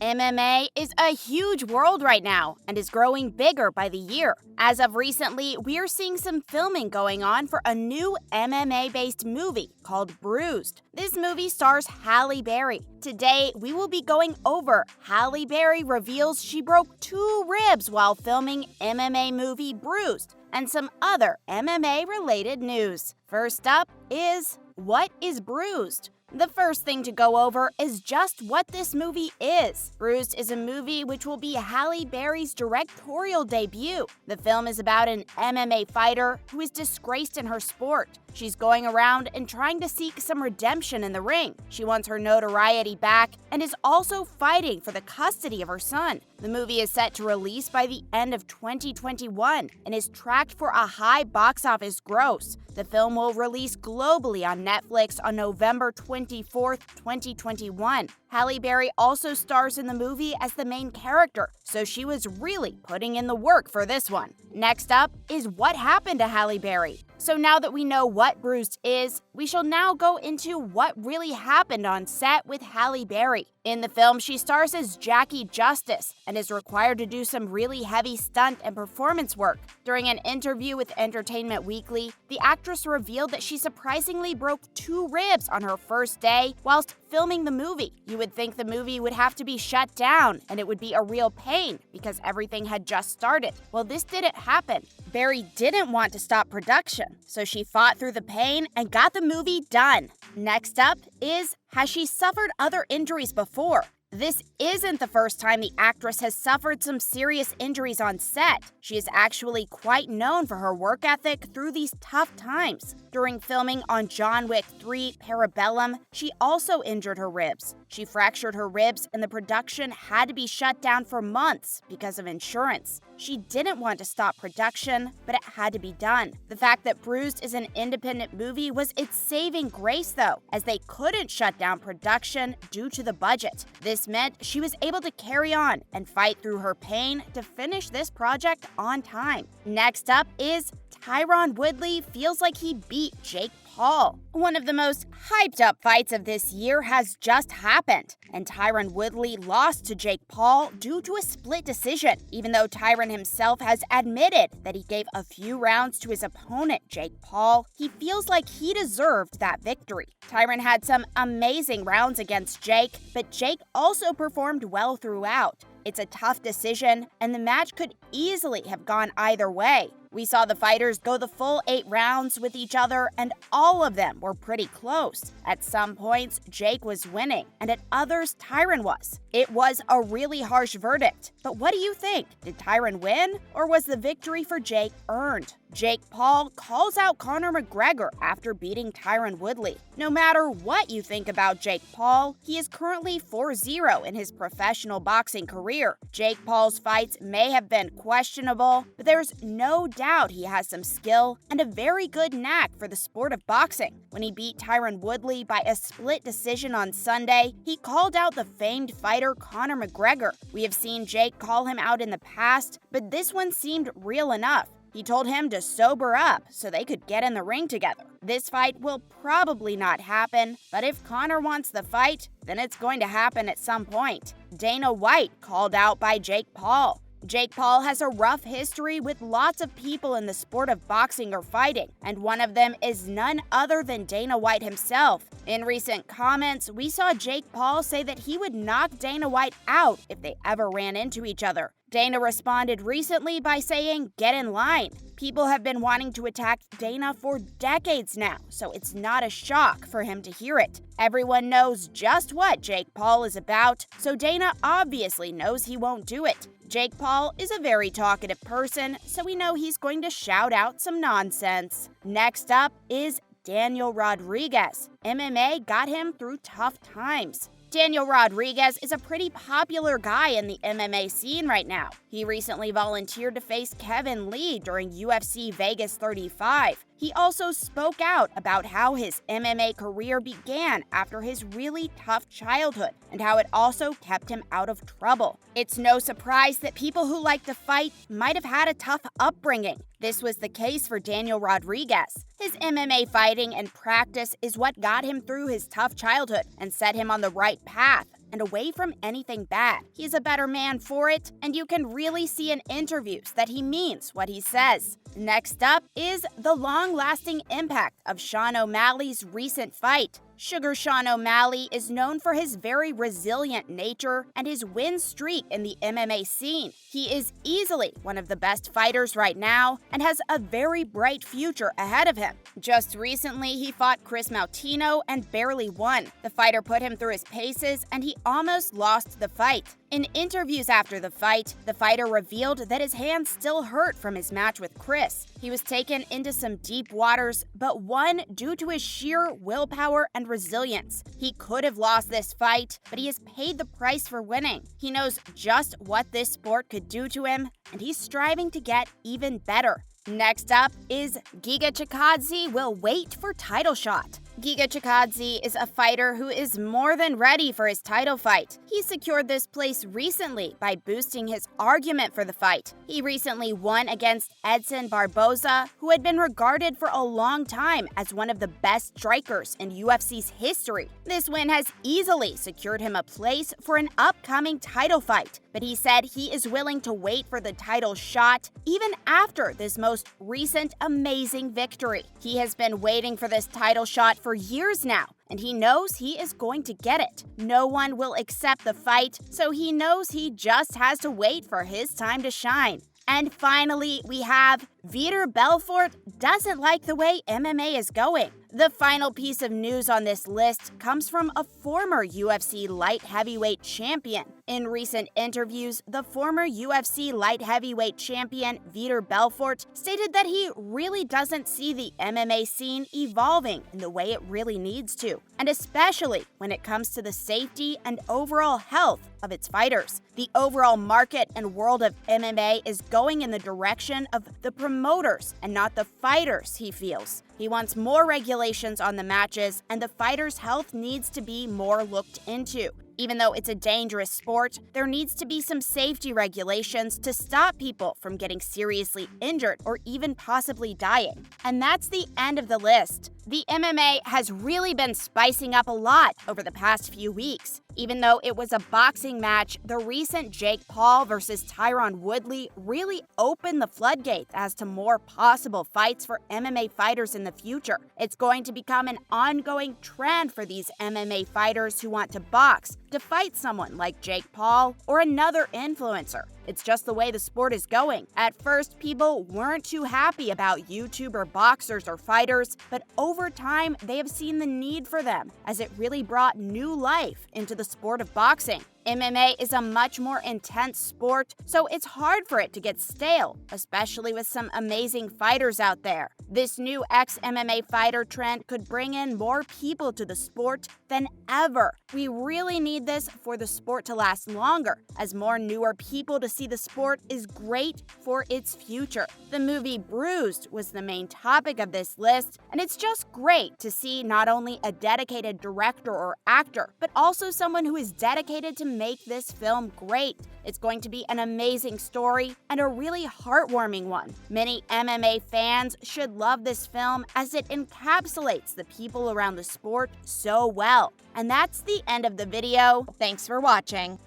MMA is a huge world right now and is growing bigger by the year. As of recently, we're seeing some filming going on for a new MMA-based movie called Bruised. This movie stars Halle Berry. Today, we will be going over Halle Berry reveals she broke 2 ribs while filming MMA movie Bruised and some other MMA-related news. First up is, what is Bruised? The first thing to go over is just what this movie is. Bruised is a movie which will be Halle Berry's directorial debut. The film is about an MMA fighter who is disgraced in her sport. She's going around and trying to seek some redemption in the ring. She wants her notoriety back and is also fighting for the custody of her son. The movie is set to release by the end of 2021 and is tracked for a high box office gross. The film will release globally on Netflix on November 24th, 2021. Halle Berry also stars in the movie as the main character, so she was really putting in the work for this one. Next up is what happened to Halle Berry. So now that we know what Bruised is, we shall now go into what really happened on set with Halle Berry. In the film, she stars as Jackie Justice and is required to do some really heavy stunt and performance work. During an interview with Entertainment Weekly, the actress revealed that she surprisingly broke 2 ribs on her first day whilst filming the movie. You would think the movie would have to be shut down and it would be a real pain because everything had just started. Well, this didn't happen. Berry didn't want to stop production, so she fought through the pain and got the movie done. Next up is, has she suffered other injuries before? This isn't the first time the actress has suffered some serious injuries on set. She is actually quite known for her work ethic through these tough times. During filming on John Wick 3 Parabellum, she also injured her ribs. She fractured her ribs and the production had to be shut down for months because of insurance. She didn't want to stop production, but it had to be done. The fact that Bruised is an independent movie was its saving grace though, as they couldn't shut down production due to the budget. This meant she was able to carry on and fight through her pain to finish this project on time. Next up is TYRON Woodley feels like he beat Jake Paul. One of the most hyped up fights of this year has just happened, and TYRON Woodley lost to Jake Paul due to a split decision. Even though TYRON himself has admitted that he gave a few rounds to his opponent, Jake Paul, he feels like he deserved that victory. TYRON had some amazing rounds against Jake, but Jake also performed well throughout. It's a tough decision, and the match could easily have gone either way. We saw the fighters go the full 8 rounds with each other, and all of them were pretty close. At some points, Jake was winning, and at others, TYRON was. It was a really harsh verdict. But what do you think? Did TYRON win, or was the victory for Jake earned? Jake Paul calls out Conor McGregor after beating TYRON Woodley. No matter what you think about Jake Paul, he is currently 4-0 in his professional boxing career. Jake Paul's fights may have been questionable, but there's no doubt he has some skill and a very good knack for the sport of boxing. When he beat TYRON Woodley by a split decision on Sunday, he called out the famed fighter Conor McGregor. We have seen Jake call him out in the past, but this one seemed real enough. He told him to sober up so they could get in the ring together. This fight will probably not happen, but if Conor wants the fight, then it's going to happen at some point. Dana White called out by Jake Paul. Jake Paul has a rough history with lots of people in the sport of boxing or fighting, and one of them is none other than Dana White himself. In recent comments, we saw Jake Paul say that he would knock Dana White out if they ever ran into each other. Dana responded recently by saying, "Get in line." People have been wanting to attack Dana for decades now, so it's not a shock for him to hear it. Everyone knows just what Jake Paul is about, so Dana obviously knows he won't do it. Jake Paul is a very talkative person, so we know he's going to shout out some nonsense. Next up is Daniel Rodriguez. MMA got him through tough times. Daniel Rodriguez is a pretty popular guy in the MMA scene right now. He recently volunteered to face Kevin Lee during UFC Vegas 35. He also spoke out about how his MMA career began after his really tough childhood and how it also kept him out of trouble. It's no surprise that people who like to fight might have had a tough upbringing. This was the case for Daniel Rodriguez. His MMA fighting and practice is what got him through his tough childhood and set him on the right path. and away from anything bad. He's a better man for it, and you can really see in interviews that he means what he says. Next up is the long-lasting impact of Sean O'Malley's recent fight. Sugar Sean O'Malley is known for his very resilient nature and his win streak in the MMA scene. He is easily one of the best fighters right now and has a very bright future ahead of him. Just recently, he fought Chris Mautino and barely won. The fighter put him through his paces and he almost lost the fight. In interviews after the fighter revealed that his hands still hurt from his match with Chris. He was taken into some deep waters, but won due to his sheer willpower and resilience. He could have lost this fight, but he has paid the price for winning. He knows just what this sport could do to him, and he's striving to get even better. Next up is GIGA CHIKADZE will wait for title shot. GIGA CHIKADZE is a fighter who is more than ready for his title fight. He secured this place recently by boosting his argument for the fight. He recently won against Edson Barboza, who had been regarded for a long time as one of the best strikers in UFC's history. This win has easily secured him a place for an upcoming title fight, but he said he is willing to wait for the title shot even after this most recent amazing victory. He has been waiting for this title shot for years now, and he knows he is going to get it. No one will accept the fight, so he knows he just has to wait for his time to shine. And finally, we have VITOR Belfort doesn't like the way MMA is going. The final piece of news on this list comes from a former UFC light heavyweight champion. In recent interviews, the former UFC light heavyweight champion VITOR Belfort stated that he really doesn't see the MMA scene evolving in the way it really needs to, and especially when it comes to the safety and overall health of its fighters. The overall market and world of MMA is going in the direction of the promoters and not the fighters, he feels. He wants more regulations on the matches, and the fighters' health needs to be more looked into. Even though it's a dangerous sport, there needs to be some safety regulations to stop people from getting seriously injured or even possibly dying. And that's the end of the list. The MMA has really been spicing up a lot over the past few weeks. Even though it was a boxing match, the recent Jake Paul versus TYRON Woodley really opened the floodgates as to more possible fights for MMA fighters in the future. It's going to become an ongoing trend for these MMA fighters who want to box to fight someone like Jake Paul or another influencer. It's just the way the sport is going. At first, people weren't too happy about YouTuber boxers or fighters, but over time, they have seen the need for them, as it really brought new life into the sport of boxing. MMA is a much more intense sport, so it's hard for it to get stale, especially with some amazing fighters out there. This new ex-MMA fighter trend could bring in more people to the sport than ever. We really need this for the sport to last longer, as more newer people to see the sport is great for its future. The movie Bruised was the main topic of this list, and it's just great to see not only a dedicated director or actor, but also someone who is dedicated to make this film great. It's going to be an amazing story and a really heartwarming one. Many MMA fans should love this film as it encapsulates the people around the sport so well. And that's the end of the video. Thanks for watching.